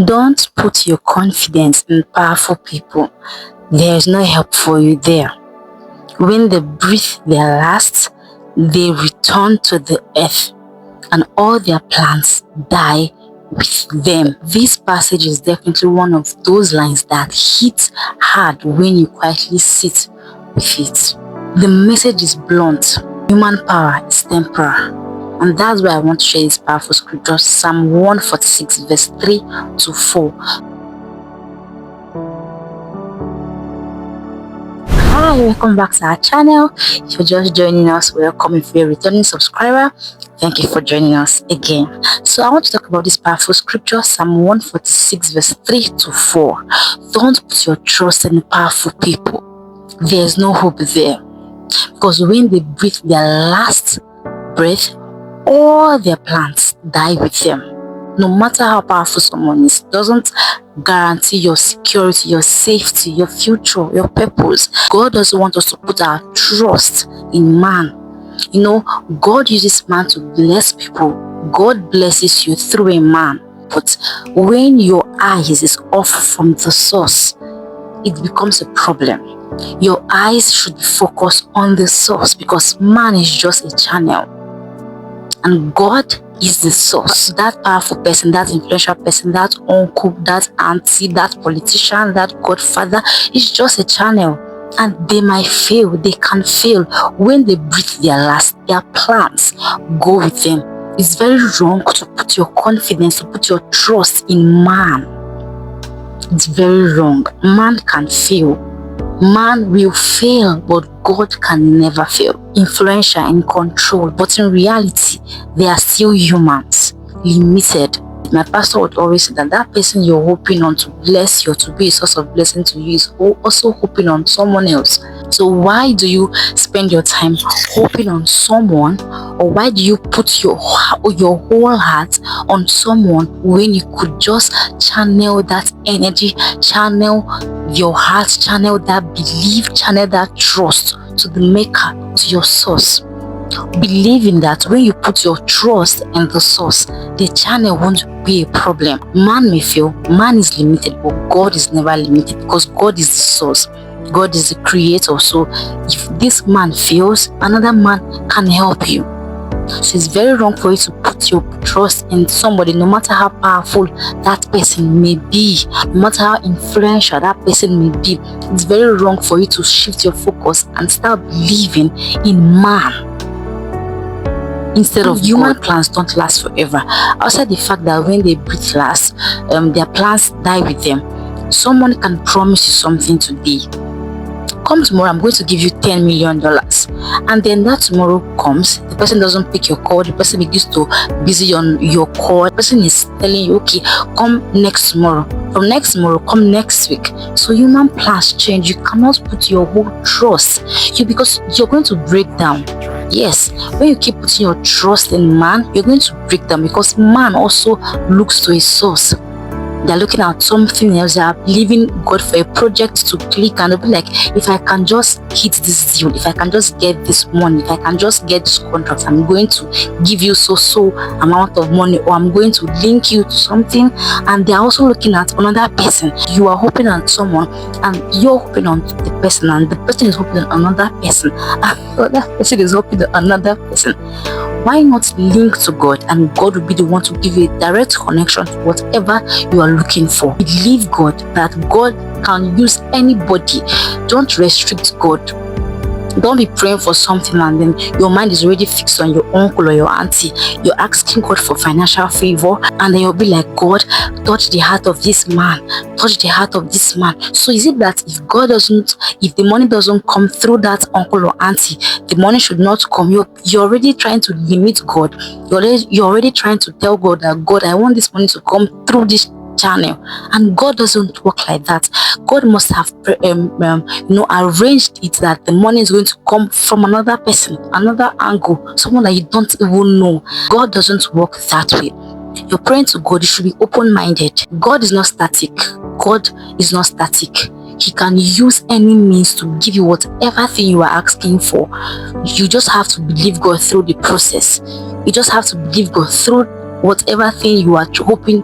Don't put your confidence in powerful people. There is no help for you there. When they breathe their last, they return to the earth, and all their plans die with them. This passage is definitely one of those lines that hit hard when you quietly sit with it. The message is blunt. Human power is temporal. And that's why I want to share this powerful scripture, Psalm 146 verse 3 to 4. Hi, welcome back to our channel. If you're just joining us, welcome. If you're a returning subscriber, thank you for joining us again. So I want to talk about this powerful scripture, Psalm 146 verse 3 to 4. Don't put your trust in powerful people. There's no hope there. Because when they breathe their last breath, all their plans die with them. No matter how powerful someone is, doesn't guarantee your security, your safety, your future, your purpose. God doesn't want us to put our trust in man. You know, God uses man to bless people. God blesses you through a man. But when your eyes is off from the source, it becomes a problem. Your eyes should be focused on the source, because man is just a channel. And God is the source. That powerful person, that influential person, that uncle, that auntie, that politician, that godfather is just a channel. And they might fail, they can fail. When they breathe their last, their plans go with them. It's very wrong to put your confidence, to put your trust in man. It's very wrong. Man can fail. Man will fail, but God can never fail. Influential and control, but in reality, they are still humans, limited. My pastor would always say that that person you're hoping on to bless you, to be a source of blessing to you, is also hoping on someone else. So why do you spend your time hoping on someone, or why do you put your whole heart on someone when you could just channel that energy, channel your heart, channel that belief, channel that trust to the maker, to your source? Believing that when you put your trust in the source, the channel won't be a problem. Man may fail, man is limited, but God is never limited, because God is the source. God is the creator. So if this man fails, another man can help you. So it's very wrong for you to put your trust in somebody, no matter how powerful that person may be, no matter how influential that person may be. It's very wrong for you to shift your focus and start believing in man instead of human. Plans don't last forever. Outside the fact that when they breathe last, their plans die with them. Someone can promise you something today. Come tomorrow, I'm going to give you $10 million. And then that tomorrow comes, the person doesn't pick your call, the person begins to busy on your call. The person is telling you, okay, come next tomorrow. From next tomorrow, come next week. So human plans change. You cannot put your whole trust, because you're going to break down. Yes, when you keep putting your trust in man, you're going to break down, because man also looks to a source. They're looking at something else. They are believing God for a project to click, and they'll be like, if I can just hit this deal, if I can just get this money, if I can just get this contract, I'm going to give you so amount of money, or I'm going to link you to something. And they're also looking at another person. You are hoping on someone, and you're hoping on the person, and the person is hoping on another person, and the other person is hoping on another person. Why not link to God, and God will be the one to give you a direct connection to whatever you are looking for? Believe God, that God can use anybody. Don't restrict God. Don't be praying for something and then your mind is already fixed on your uncle or your auntie. You're asking God for financial favor, and then you'll be like, God, touch the heart of this man, touch the heart of this man. So is it that if the money doesn't come through that uncle or auntie, the money should not come? You're already trying to limit God. You're already trying to tell God that, God, I want this money to come through this channel. And God doesn't work like that. God must have arranged it that the money is going to come from another person, another angle, someone that you don't even know. God doesn't work that way. You're praying to God, you should be open-minded. God is not static. God is not static. He can use any means to give you whatever thing you are asking for. You just have to believe God through the process. You just have to believe God through whatever thing you are hoping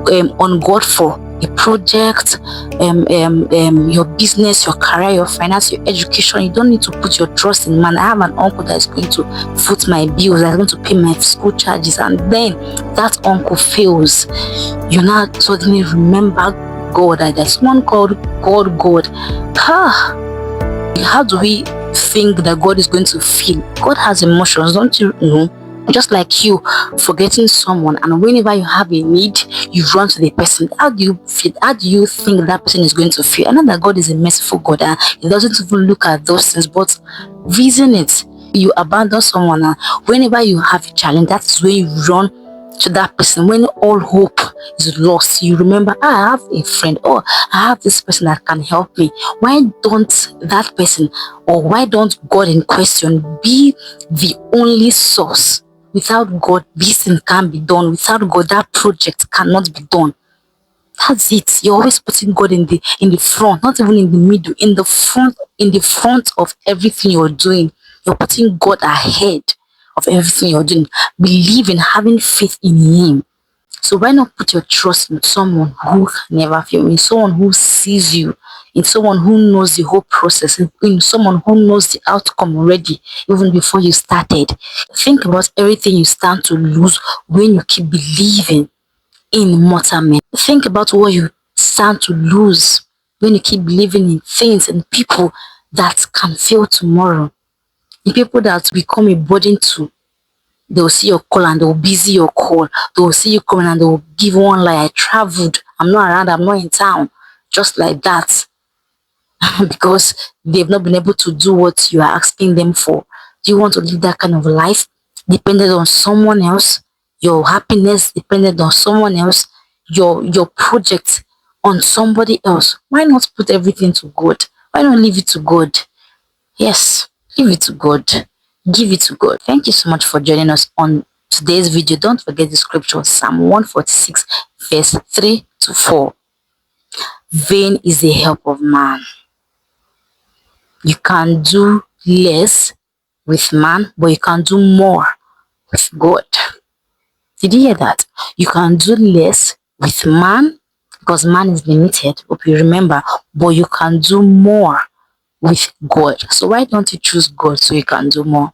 on God for a project, your business, your career, your finance, your education. You don't need to put your trust in man. I have an uncle that is going to foot my bills, that's going to pay my school charges, and then that uncle fails. You now suddenly remember God, that there's one called God. How do we think that God is going to feel? God has emotions, don't you know? Just like you forgetting someone, and whenever you have a need, you run to the person. How do you feel? How do you think that person is going to feel? I know that God is a merciful God, and He doesn't even look at those things, but reason it. You abandon someone, and whenever you have a challenge, that's when you run to that person. When all hope is lost, you remember, I have a friend, or I have this person that can help me. Why don't that person, or why don't God in question be the only source? Without God, this thing can't be done. Without God, that project cannot be done. That's it. You're always putting God in the front, not even in the middle, in the front of everything you're doing. You're putting God ahead of everything you're doing. Believe in having faith in Him. So why not put your trust in someone who never fails, in someone who sees you, in someone who knows the whole process, in someone who knows the outcome already, even before you started. Think about everything you stand to lose when you keep believing in mortal men. Think about what you stand to lose when you keep believing in things and people that can fail tomorrow, in people that become a burden to. They will see your call and they will busy your call. They will see you coming and they will give one lie. I traveled. I'm not around. I'm not in town. Just like that. Because they've not been able to do what you are asking them for. Do you want to live that kind of life? Dependent on someone else? Your happiness dependent on someone else? Your project on somebody else? Why not put everything to God? Why not leave it to God? Yes, give it to God. Give it to God. Thank you so much for joining us on today's video. Don't forget the scripture, Psalm 146, verse 3 to 4. Vain is the help of man. You can do less with man, but you can do more with God. Did you hear that? You can do less with man because man is limited. Hope you remember, but you can do more with God. So why don't you choose God so you can do more?